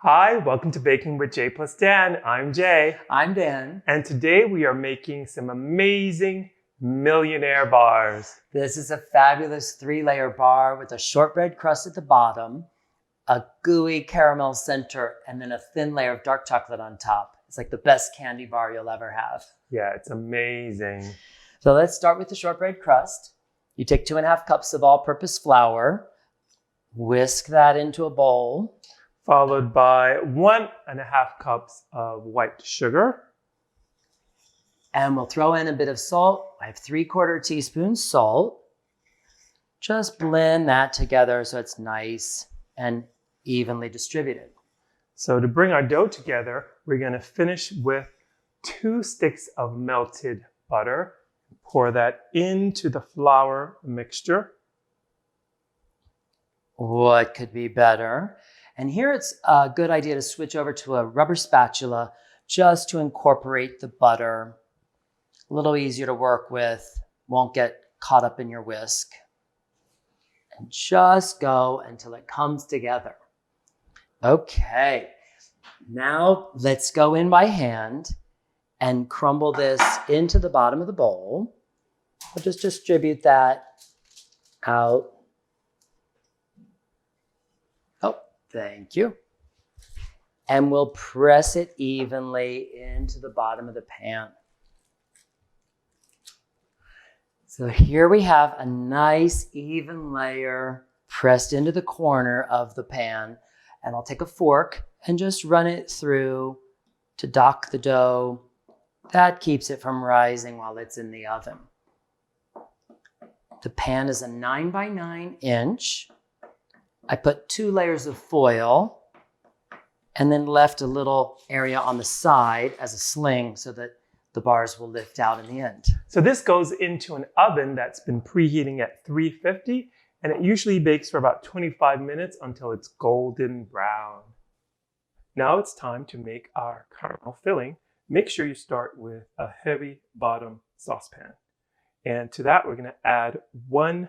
Hi, welcome to Baking with Jay plus Dan. I'm Jay. I'm Dan. And today we are making some amazing Millionaire bars. This is a fabulous 3-layer bar with a shortbread crust at the bottom, a gooey caramel center, and then a thin layer of dark chocolate on top. It's like the best candy bar you'll ever have. Yeah, it's amazing. So let's start with the shortbread crust. You take 2.5 cups of all-purpose flour, whisk that into a bowl. Followed by 1.5 cups of white sugar. And we'll throw in a bit of salt. I have 3/4 teaspoon salt. Just blend that together so it's nice and evenly distributed. So to bring our dough together, we're going to finish with 2 sticks of melted butter. Pour that into the flour mixture. What could be better? And here it's a good idea to switch over to a rubber spatula just to incorporate the butter. A little easier to work with, won't get caught up in your whisk. And just go until it comes together. Okay, now let's go in by hand and crumble this into the bottom of the bowl. We'll just distribute that out. Thank you. And we'll press it evenly into the bottom of the pan. So here we have a nice even layer pressed into the corner of the pan. And I'll take a fork and just run it through to dock the dough. That keeps it from rising while it's in the oven. The pan is a 9 by 9 inch. I put 2 layers of foil and then left a little area on the side as a sling so that the bars will lift out in the end. So this goes into an oven that's been preheating at 350, and it usually bakes for about 25 minutes until it's golden brown. Now it's time to make our caramel filling. Make sure you start with a heavy bottom saucepan. And to that, we're going to add 1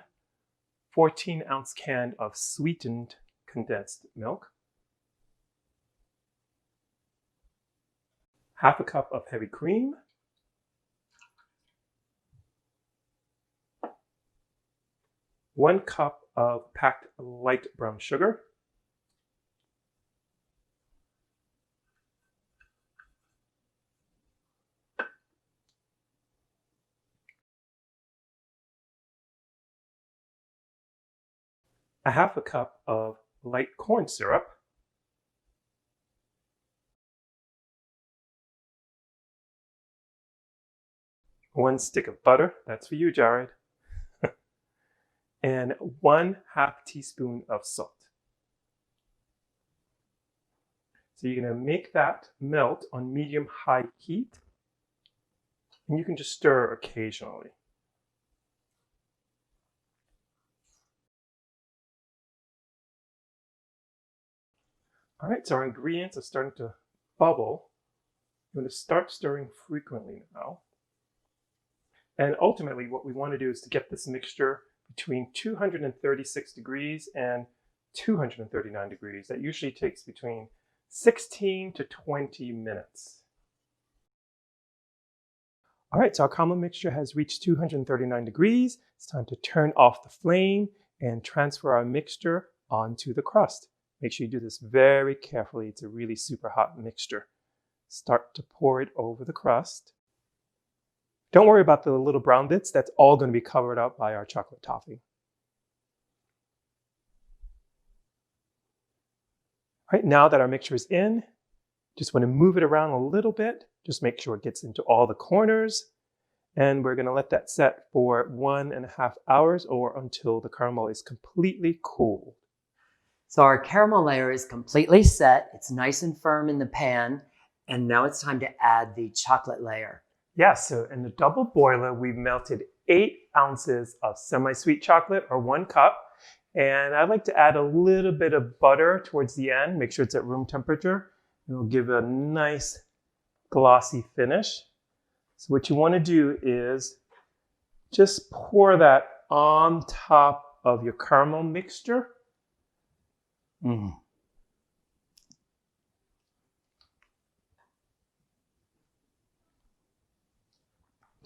14-ounce can of sweetened condensed milk, 1/2 cup of heavy cream, 1 cup of packed light brown sugar, a 1/2 cup of light corn syrup, one stick of butter, that's for you, Jared, and 1/2 teaspoon of salt. So you're going to make that melt on medium-high heat, and you can just stir occasionally. All right, so our ingredients are starting to bubble. You want to start stirring frequently now. And ultimately, what we want to do is to get this mixture between 236 degrees and 239 degrees. That usually takes between 16 to 20 minutes. All right, so our caramel mixture has reached 239 degrees. It's time to turn off the flame and transfer our mixture onto the crust. Make sure you do this very carefully. It's a really super hot mixture. Start to pour it over the crust. Don't worry about the little brown bits. That's all going to be covered up by our chocolate toffee. All right, now that our mixture is in, just want to move it around a little bit. Just make sure it gets into all the corners. And we're going to let that set for 1.5 hours or until the caramel is completely cool. So our caramel layer is completely set. It's nice and firm in the pan. And now it's time to add the chocolate layer. Yeah, so in the double boiler, we've melted 8 ounces of semi-sweet chocolate, or 1 cup. And I like to add a little bit of butter towards the end. Make sure it's at room temperature. It'll give a nice glossy finish. So what you want to do is just pour that on top of your caramel mixture.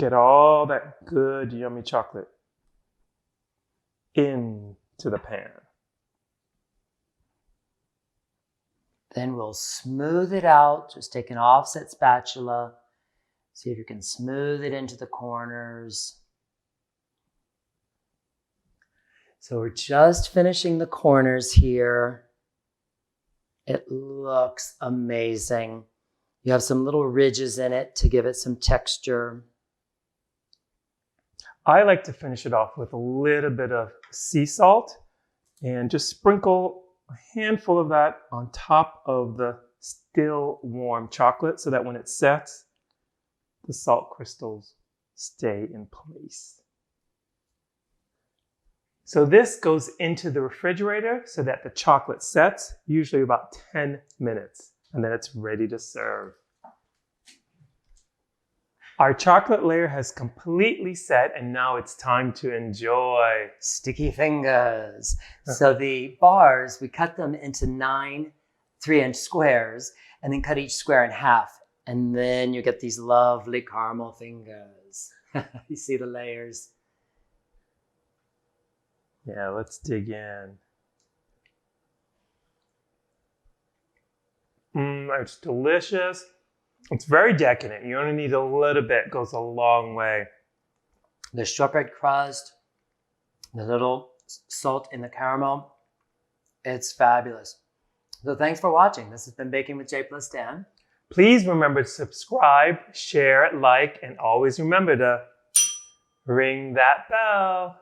Get all that good, yummy chocolate into the pan. Then we'll smooth it out. Just take an offset spatula. See if you can smooth it into the corners. So we're just finishing the corners here. It looks amazing. You have some little ridges in it to give it some texture. I like to finish it off with a little bit of sea salt and just sprinkle a handful of that on top of the still warm chocolate so that when it sets, the salt crystals stay in place. So this goes into the refrigerator so that the chocolate sets, usually about 10 minutes, and then it's ready to serve. Our chocolate layer has completely set, and now it's time to enjoy. Sticky fingers. So the bars, we cut them into 9 3-inch squares and then cut each square in half. And then you get these lovely caramel fingers. You see the layers. Yeah, let's dig in. It's delicious. It's very decadent. You only need a little bit. It goes a long way. The shortbread crust, the little salt in the caramel. It's fabulous. So thanks for watching. This has been Baking with J plus Dan. Please remember to subscribe, share, like, and always remember to ring that bell.